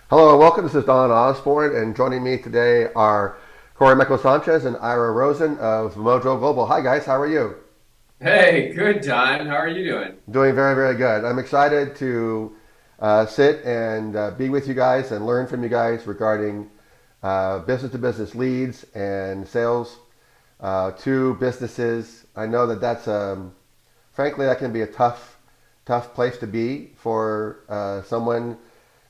Hello and welcome. This is Don Osborne, and joining me today are Corey Michael Sanchez and Ira Rosen of Mojo Global. Hi guys, how are you? Hey, good, Don. How are you doing? Doing very, very good. I'm excited to sit and be with you guys and learn from you guys regarding business to business leads and sales to businesses. I know that frankly, that can be a tough place to be for someone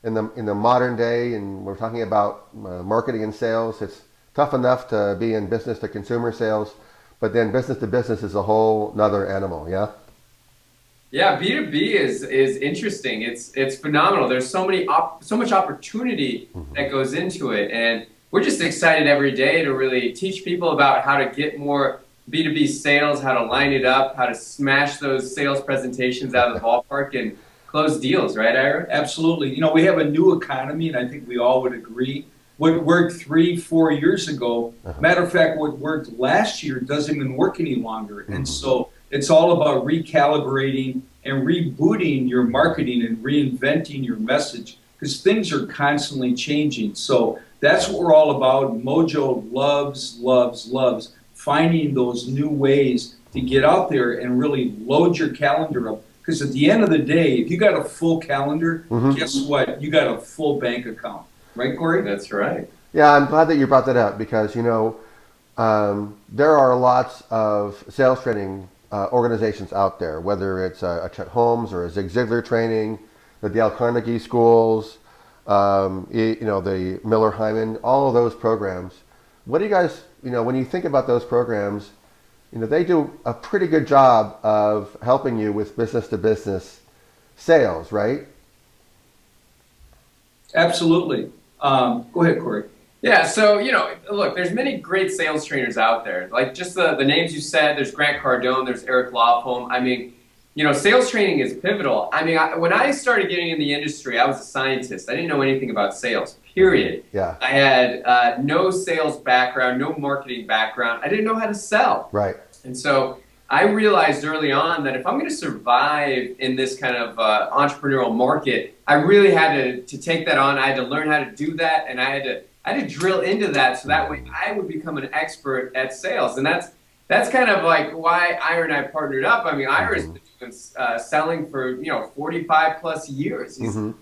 in the modern day, and we're talking about marketing and sales. It's tough enough to be in business to consumer sales, but then business to business is a whole nother animal. Yeah. Yeah, B2B is interesting. It's phenomenal. There's so much opportunity Hmm. that goes into it, and we're just excited every day to really teach people about how to get more B2B sales, how to line it up, how to smash those sales presentations out of the ballpark and close deals, right, Ira? Absolutely. We have a new economy, and I think we all would agree. What worked 3, 4 years ago, Uh-huh. matter of fact, what worked last year doesn't even work any longer. And Hmm. so it's all about recalibrating and rebooting your marketing and reinventing your message because things are constantly changing. So that's what we're all about. Mojo loves finding those new ways to get out there and really load your calendar up. Because at the end of the day, if you got a full calendar, Hmm. guess what? You got a full bank account. Right, Corey? That's right. Yeah, I'm glad that you brought that up because there are lots of sales training organizations out there, whether it's a Chet Holmes or a Zig Ziglar training, the Dale Carnegie schools, the Miller Hyman, all of those programs. What do you guys, when you think about those programs, they do a pretty good job of helping you with business to business sales, right? Absolutely. Go ahead, Corey. Yeah, so look, there's many great sales trainers out there. Like just the names you said, there's Grant Cardone, there's Eric Lofholm. I mean, sales training is pivotal. I mean, when I started getting in the industry, I was a scientist. I didn't know anything about sales, period. Yeah, I had no sales background, no marketing background. I didn't know how to sell. right. And so I realized early on that if I'm going to survive in this kind of entrepreneurial market, I really had to take that on. I had to learn how to do that, and I had to drill into that so that way Mhm. I would become an expert at sales. And that's kind of like why Ira and I partnered up. I mean, Ira's Mhm. been doing, selling for 45 plus years. Mhm.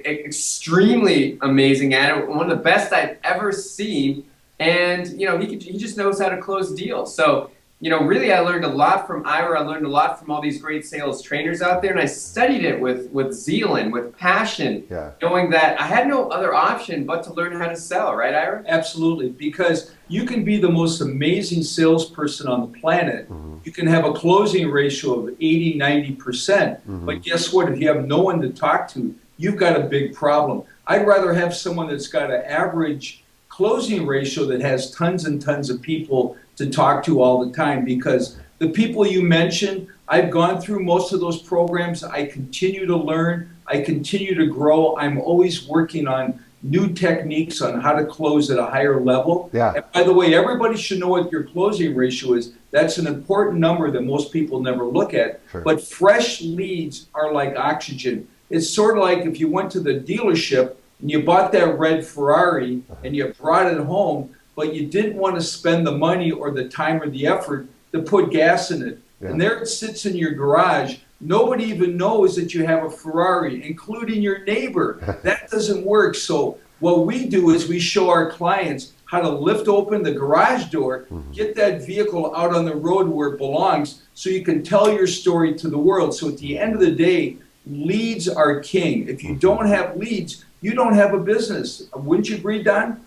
Extremely amazing at it. One of the best I've ever seen, and he just knows how to close deals. So really, I learned a lot from Ira. I learned a lot from all these great sales trainers out there, and I studied it with zeal and with passion, Yeah. knowing that I had no other option but to learn how to sell. Right, Ira? Absolutely. Because you can be the most amazing salesperson on the planet. Mhm. You can have a closing ratio of 80, 90%. Mhm. But guess what? If you have no one to talk to, you've got a big problem. I'd rather have someone that's got an average closing ratio that has tons and tons of people to talk to all the time because the people you mentioned, I've gone through most of those programs. I continue to learn, I continue to grow. I'm always working on new techniques on how to close at a higher level. Yeah. And by the way, everybody should know what your closing ratio is. That's an important number that most people never look at. Sure. But fresh leads are like oxygen. It's sort of like if you went to the dealership and you bought that red Ferrari and you brought it home, but you didn't want to spend the money or the time or the effort to put gas in it. Yeah. And there it sits in your garage. Nobody even knows that you have a Ferrari, including your neighbor. That doesn't work. So what we do is we show our clients how to lift open the garage door, Mhm. get that vehicle out on the road where it belongs so you can tell your story to the world. So at the end of the day, leads are king. If you Mhm. don't have leads, you don't have a business. Wouldn't you agree, Don?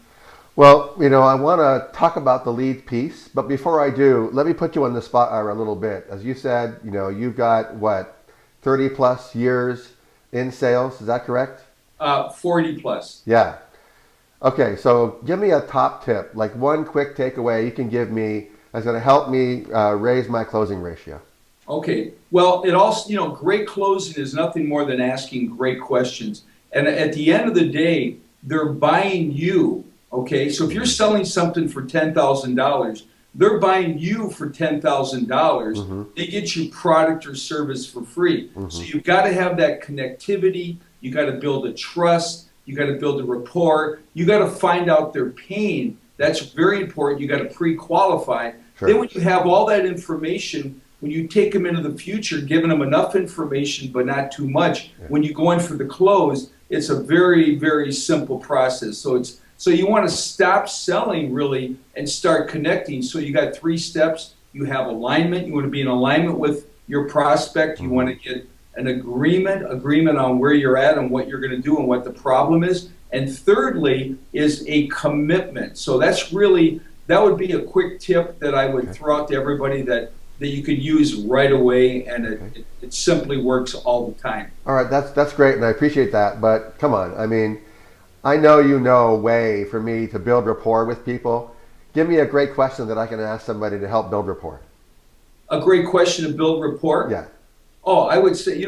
Well, I want to talk about the lead piece, but before I do, let me put you on the spot, Ira, a little bit. As you said, you've got what, 30 plus years in sales. Is that correct? 40 plus. Yeah. Okay, so give me a top tip, like one quick takeaway you can give me that's going to help me raise my closing ratio. Okay. Well, it also, great closing is nothing more than asking great questions. And at the end of the day, they're buying you. Okay. So if you're Mhm. selling something for $10,000, they're buying you for $10,000. Mhm. They get you product or service for free. So Mhm. you've got to have that connectivity. You got to build a trust. You got to build a rapport. You got to find out their pain. That's very important. You got to pre-qualify. Sure. Then when you have all that information, when you take them into the future, giving them enough information but not too much, when you go in for the close, it's a very, very simple process. So you want to stop selling really and start connecting. So you got 3 steps. You have alignment. You want to be in alignment with your prospect. You want to get an agreement on where you're at and what you're going to do and what the problem is. And thirdly is a commitment. So that would be a quick tip that I would throw out to everybody that you could use right away, and it simply works all the time. All right, that's great, and I appreciate that. But come on, I mean, I know you know a way for me to build rapport with people. Give me a great question that I can ask somebody to help build rapport. A great question to build rapport? Yeah. Oh, I would say,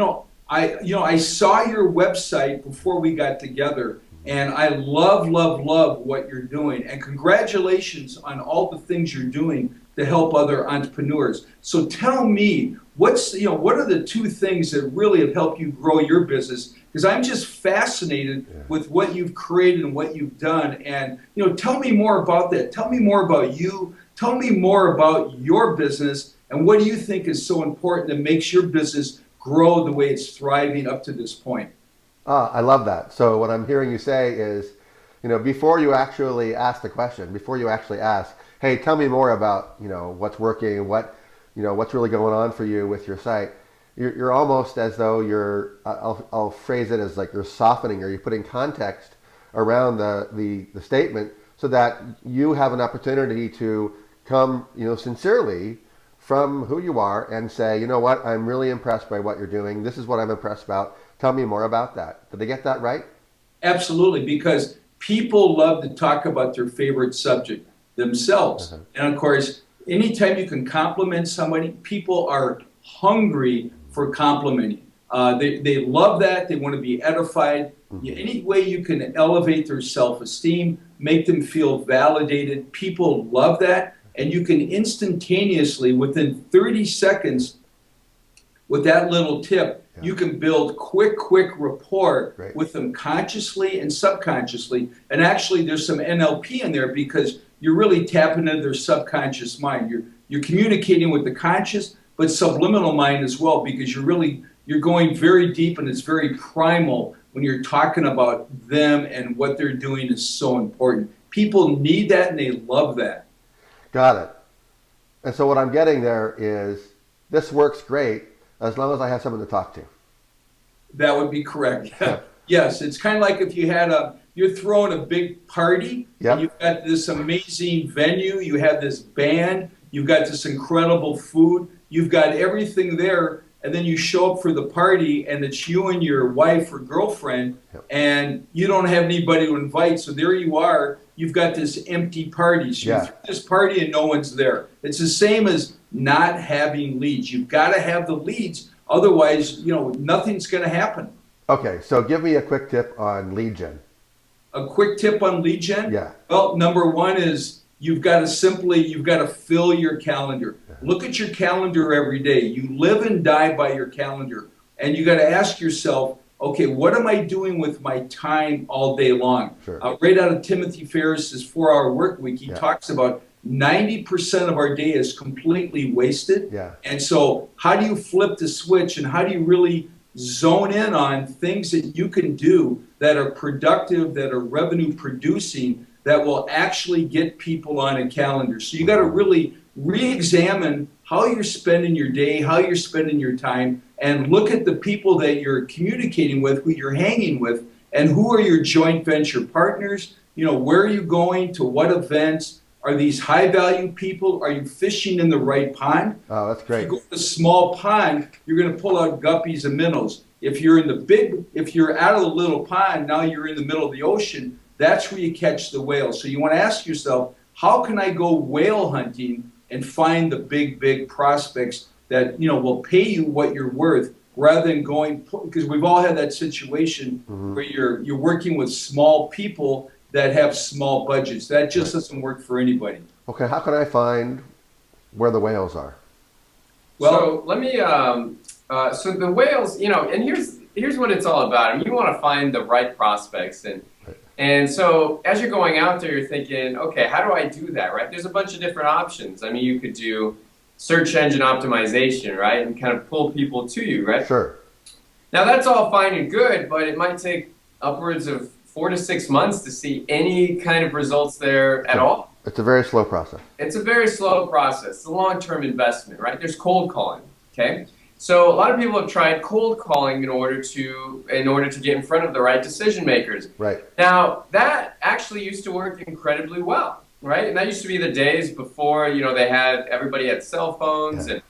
I saw your website before we got together, and I love what you're doing. And congratulations on all the things you're doing to help other entrepreneurs. So tell me, what are the 2 things that really have helped you grow your business? Because I'm just fascinated with what you've created and what you've done. And tell me more about that. Tell me more about you. Tell me more about your business, and what do you think is so important that makes your business grow the way it's thriving up to this point? I love that. So what I'm hearing you say is, before you actually ask the question, before you actually ask, hey, tell me more about, what's working, what's really going on for you with your site. You're almost as though I'll phrase it as like you're softening, or you're putting context around the statement so that you have an opportunity to come, sincerely from who you are and say, you know what, I'm really impressed by what you're doing. This is what I'm impressed about. Tell me more about that. Did I get that right? Absolutely, because people love to talk about their favorite subject, themselves. And of course, anytime you can compliment somebody, people are hungry for complimenting. They love that. They want to be edified. Any way you can elevate their self-esteem, make them feel validated, people love that. And you can instantaneously, within 30 seconds, with that little tip, you can build quick rapport with them consciously and subconsciously. And actually, there's some NLP in there, because you're really tapping into their subconscious mind. You're communicating with the conscious, but subliminal mind as well, because you're going very deep, and it's very primal when you're talking about them, and what they're doing is so important. People need that, and they love that. Got it. And so what I'm getting there is, this works great as long as I have someone to talk to. That would be correct. Yes, it's kind of like if you're throwing a big party, and you've got this amazing venue, you have this band, you've got this incredible food, you've got everything there, and then you show up for the party, and it's you and your wife or girlfriend, and you don't have anybody to invite, so there you are, you've got this empty party. So you throw this party and no one's there. It's the same as not having leads. You've got to have the leads, otherwise, nothing's going to happen. Okay, so give me a quick tip on lead gen. A quick tip on lead gen? Yeah. Well, number 1 is you've got to fill your calendar. Look at your calendar every day. You live and die by your calendar. And you got to ask yourself, okay, what am I doing with my time all day long? Right out of Timothy Ferriss's 4-Hour Work Week, he talks about 90% of our day is completely wasted. And so how do you flip the switch, and how do you really zone in on things that you can do that are productive, that are revenue producing, that will actually get people on a calendar? So you got to really re-examine how you're spending your day, how you're spending your time, and look at the people that you're communicating with, who you're hanging with, and who are your joint venture partners. Where are you going, to what events? Are these high value people? Are you fishing in the right pond? Oh, that's great. If you go to a small pond, you're going to pull out guppies and minnows. If you're out of the little pond, now you're in the middle of the ocean, that's where you catch the whales. So you want to ask yourself, how can I go whale hunting and find the big prospects that will pay you what you're worth, rather than going, because we've all had that situation where you're working with small people that have small budgets. That just doesn't work for anybody. Okay, how can I find where the whales are? Well, so let me So the whales, and here's what it's all about. I mean, you want to find the right prospects, and so as you're going out there, you're thinking, okay, how do I do that, right? There's a bunch of different options. I mean, you could do search engine optimization, right, and kind of pull people to you, right? Sure. Now that's all fine and good, but it might take upwards of 4 to 6 months to see any kind of results there at all. It's a very slow process. It's a very slow process. It's a long-term investment, right? There's cold calling, okay? So a lot of people have tried cold calling in order to get in front of the right decision makers. Right. Now, that actually used to work incredibly well, right? And that used to be the days before, everybody had cell phones and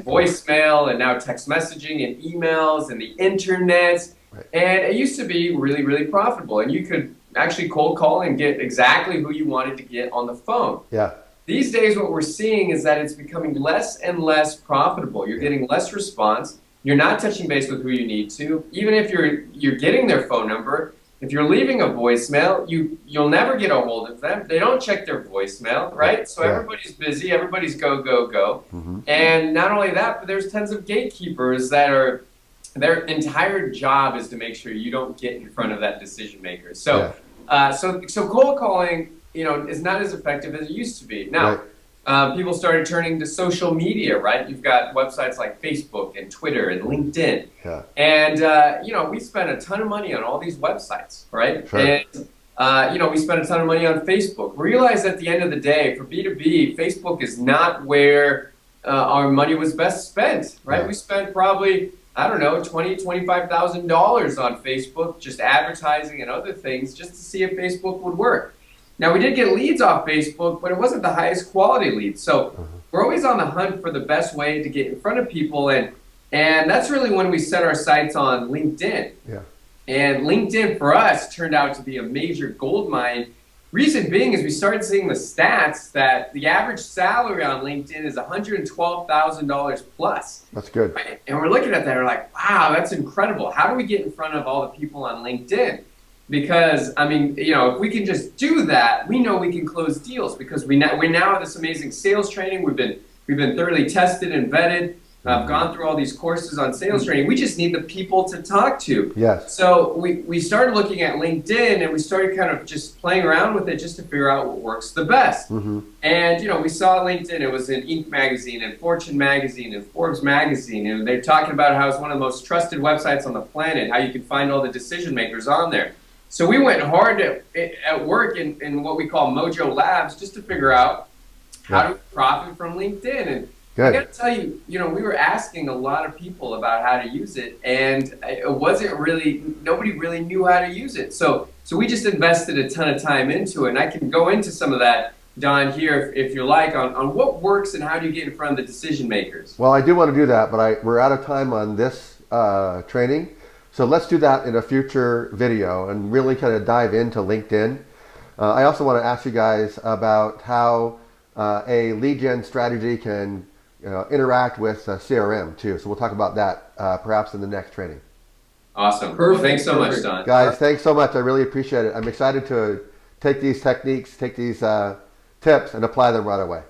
voicemail and now text messaging and emails and the internet. Right. And it used to be really, really profitable. And you could actually cold call and get exactly who you wanted to get on the phone. Yeah. These days, what we're seeing is that it's becoming less and less profitable. You're getting less response. You're not touching base with who you need to. Even if you're getting their phone number, if you're leaving a voicemail, you'll never get a hold of them. They don't check their voicemail, right? So everybody's busy. Everybody's go, go, go. Mm-hmm. And not only that, but there's tons of gatekeepers that their entire job is to make sure you don't get in front of that decision maker. So, so cold calling, is not as effective as it used to be. Now, people started turning to social media, right? You've got websites like Facebook and Twitter and LinkedIn. Yeah. And, we spent a ton of money on all these websites, right? Sure. And, we spent a ton of money on Facebook. We realized at the end of the day, for B2B, Facebook is not where our money was best spent, right? Yeah. We spent probably, $20,000, $25,000 on Facebook, just advertising and other things just to see if Facebook would work. Now, we did get leads off Facebook, but it wasn't the highest quality leads. So we're always on the hunt for the best way to get in front of people. And that's really when we set our sights on LinkedIn. Yeah. And LinkedIn, for us, turned out to be a major gold mine. Reason being is we started seeing the stats that the average salary on LinkedIn is $112,000 plus. That's good. Right? And we're looking at that, and we're like, wow, that's incredible. How do we get in front of all the people on LinkedIn? Because, if we can just do that, we know we can close deals because we now have this amazing sales training. We've been thoroughly tested and vetted. I've gone through all these courses on sales training. We just need the people to talk to. Yes. So we started looking at LinkedIn and we started kind of just playing around with it just to figure out what works the best. Mm-hmm. And, we saw LinkedIn. It was in Inc. magazine and Fortune magazine and Forbes magazine. And they're talking about how it's one of the most trusted websites on the planet, how you can find all the decision makers on there. So we went hard at work in what we call Mojo Labs just to figure out how to profit from LinkedIn. And I got to tell you, we were asking a lot of people about how to use it, and nobody really knew how to use it. So we just invested a ton of time into it, and I can go into some of that, Don, here, if you like, on what works and how do you get in front of the decision makers. Well, I do want to do that, but we're out of time on this training. So let's do that in a future video and really kind of dive into LinkedIn. I also want to ask you guys about how a lead gen strategy can interact with CRM too. So we'll talk about that perhaps in the next training. Awesome. Perfect. Thanks so much, Don. Guys, thanks so much. I really appreciate it. I'm excited to take these techniques, take these tips and apply them right away.